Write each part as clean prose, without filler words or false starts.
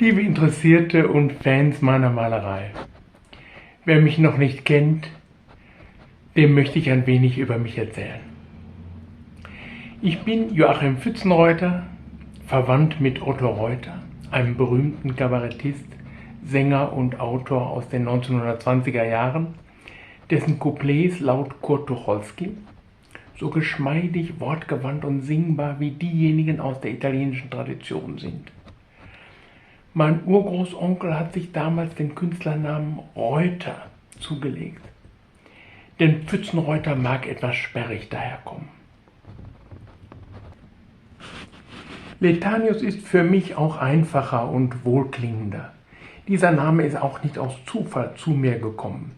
Liebe Interessierte und Fans meiner Malerei, wer mich noch nicht kennt, dem möchte ich ein wenig über mich erzählen. Ich bin Joachim Pfützenreuter, verwandt mit Otto Reuter, einem berühmten Kabarettist, Sänger und Autor aus den 1920er Jahren, dessen Couplets laut Kurt Tucholsky so geschmeidig, wortgewandt und singbar wie diejenigen aus der italienischen Tradition sind. Mein Urgroßonkel hat sich damals den Künstlernamen Reuter zugelegt, denn Pfützenreuter mag etwas sperrig daherkommen. Laetanius ist für mich auch einfacher und wohlklingender. Dieser Name ist auch nicht aus Zufall zu mir gekommen,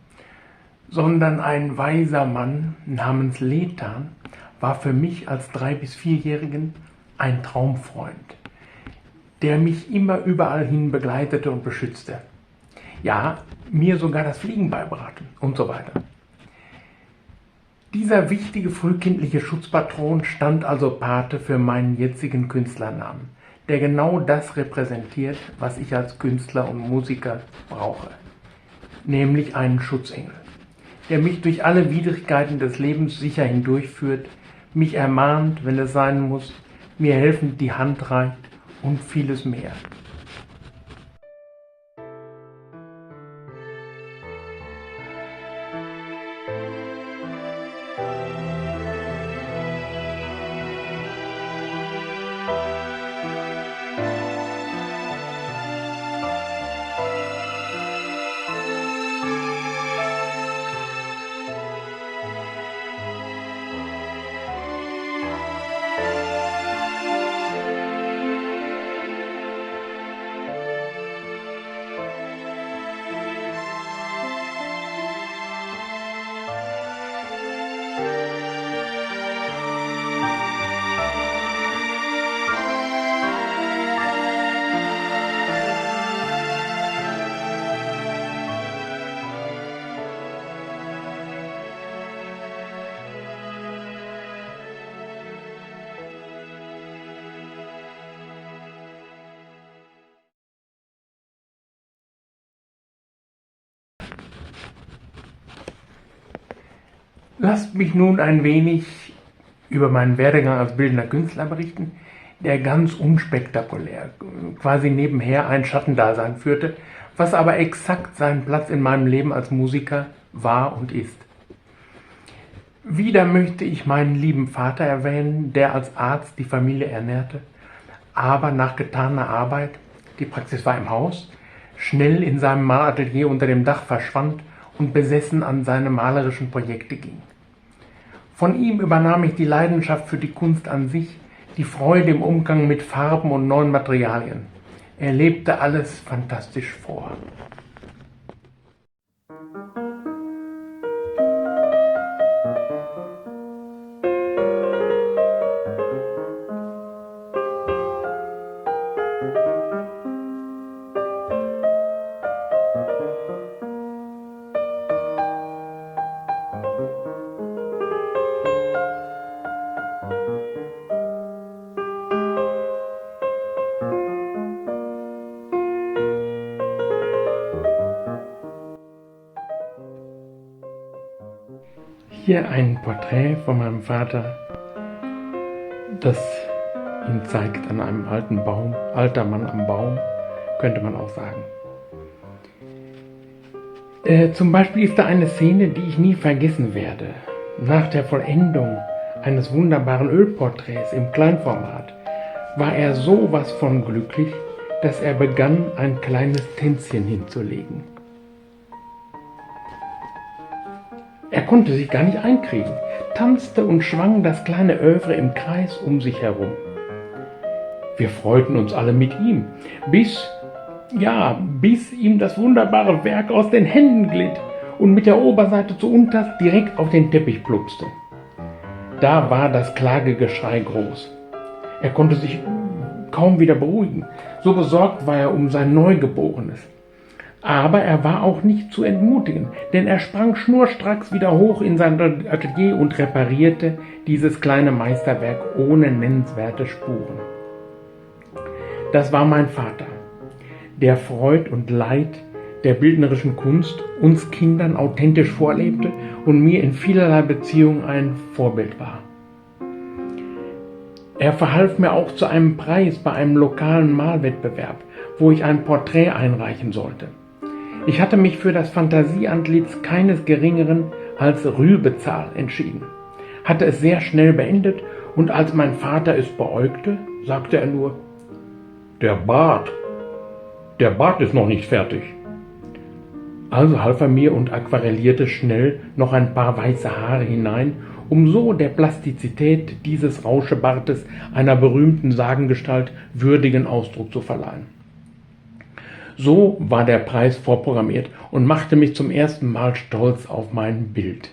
sondern ein weiser Mann namens Lethan war für mich als 3- bis 4-Jährigen ein Traumfreund, der mich immer überall hin begleitete und beschützte. Ja, mir sogar das Fliegen beibrachte und so weiter. Dieser wichtige frühkindliche Schutzpatron stand also Pate für meinen jetzigen Künstlernamen, der genau das repräsentiert, was ich als Künstler und Musiker brauche, nämlich einen Schutzengel, der mich durch alle Widrigkeiten des Lebens sicher hindurchführt, mich ermahnt, wenn es sein muss, mir helfend die Hand reicht und vieles mehr. Lasst mich nun ein wenig über meinen Werdegang als bildender Künstler berichten, der ganz unspektakulär, quasi nebenher ein Schattendasein führte, was aber exakt seinen Platz in meinem Leben als Musiker war und ist. Wieder möchte ich meinen lieben Vater erwähnen, der als Arzt die Familie ernährte, aber nach getaner Arbeit, die Praxis war im Haus, schnell in seinem Malatelier unter dem Dach verschwand und besessen an seine malerischen Projekte ging. Von ihm übernahm ich die Leidenschaft für die Kunst an sich, die Freude im Umgang mit Farben und neuen Materialien. Er lebte alles fantastisch vor. Hier ein Porträt von meinem Vater, das ihn zeigt an einem alten Baum, alter Mann am Baum, könnte man auch sagen. Zum Beispiel ist da eine Szene, die ich nie vergessen werde. Nach der Vollendung eines wunderbaren Ölporträts im Kleinformat war er sowas von glücklich, dass er begann, ein kleines Tänzchen hinzulegen. Er konnte sich gar nicht einkriegen, tanzte und schwang das kleine Övre im Kreis um sich herum. Wir freuten uns alle mit ihm, bis ihm das wunderbare Werk aus den Händen glitt und mit der Oberseite zu unterst direkt auf den Teppich plupste. Da war das Klagegeschrei groß. Er konnte sich kaum wieder beruhigen, so besorgt war er um sein Neugeborenes. Aber er war auch nicht zu entmutigen, denn er sprang schnurstracks wieder hoch in sein Atelier und reparierte dieses kleine Meisterwerk ohne nennenswerte Spuren. Das war mein Vater, der Freud und Leid der bildnerischen Kunst uns Kindern authentisch vorlebte und mir in vielerlei Beziehungen ein Vorbild war. Er verhalf mir auch zu einem Preis bei einem lokalen Malwettbewerb, wo ich ein Porträt einreichen sollte. Ich hatte mich für das Fantasieantlitz keines Geringeren als Rübezahl entschieden, hatte es sehr schnell beendet und als mein Vater es beäugte, sagte er nur: Der Bart ist noch nicht fertig. Also half er mir und aquarellierte schnell noch ein paar weiße Haare hinein, um so der Plastizität dieses Rauschebartes einer berühmten Sagengestalt würdigen Ausdruck zu verleihen. So war der Preis vorprogrammiert und machte mich zum ersten Mal stolz auf mein Bild.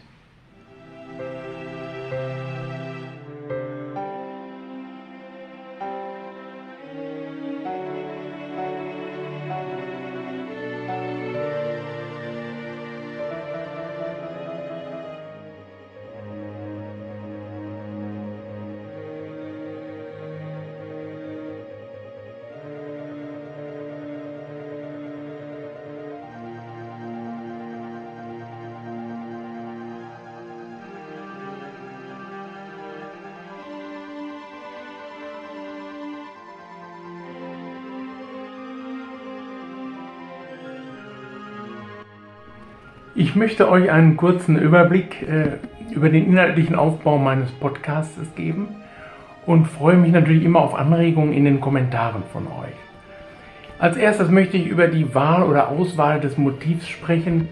Ich möchte euch einen kurzen Überblick über den inhaltlichen Aufbau meines Podcasts geben und freue mich natürlich immer auf Anregungen in den Kommentaren von euch. Als erstes möchte ich über die Wahl oder Auswahl des Motivs sprechen,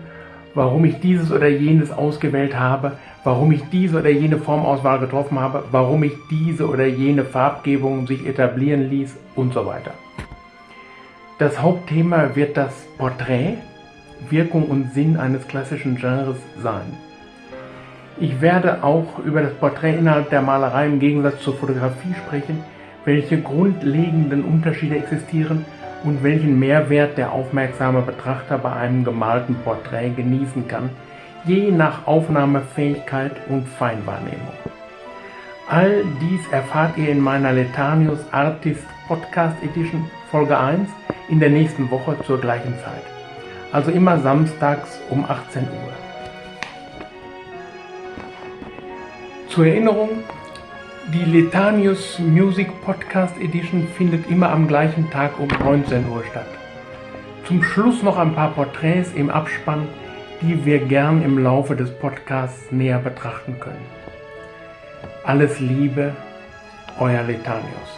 warum ich dieses oder jenes ausgewählt habe, warum ich diese oder jene Formauswahl getroffen habe, warum ich diese oder jene Farbgebung sich etablieren ließ und so weiter. Das Hauptthema wird das Porträt, Wirkung und Sinn eines klassischen Genres sein. Ich werde auch über das Porträt innerhalb der Malerei im Gegensatz zur Fotografie sprechen, welche grundlegenden Unterschiede existieren und welchen Mehrwert der aufmerksame Betrachter bei einem gemalten Porträt genießen kann, je nach Aufnahmefähigkeit und Feinwahrnehmung. All dies erfahrt ihr in meiner Letanius Artist Podcast Edition Folge 1 in der nächsten Woche zur gleichen Zeit. Also immer samstags um 18 Uhr. Zur Erinnerung, die Letanius Music Podcast Edition findet immer am gleichen Tag um 19 Uhr statt. Zum Schluss noch ein paar Porträts im Abspann, die wir gern im Laufe des Podcasts näher betrachten können. Alles Liebe, euer Letanius.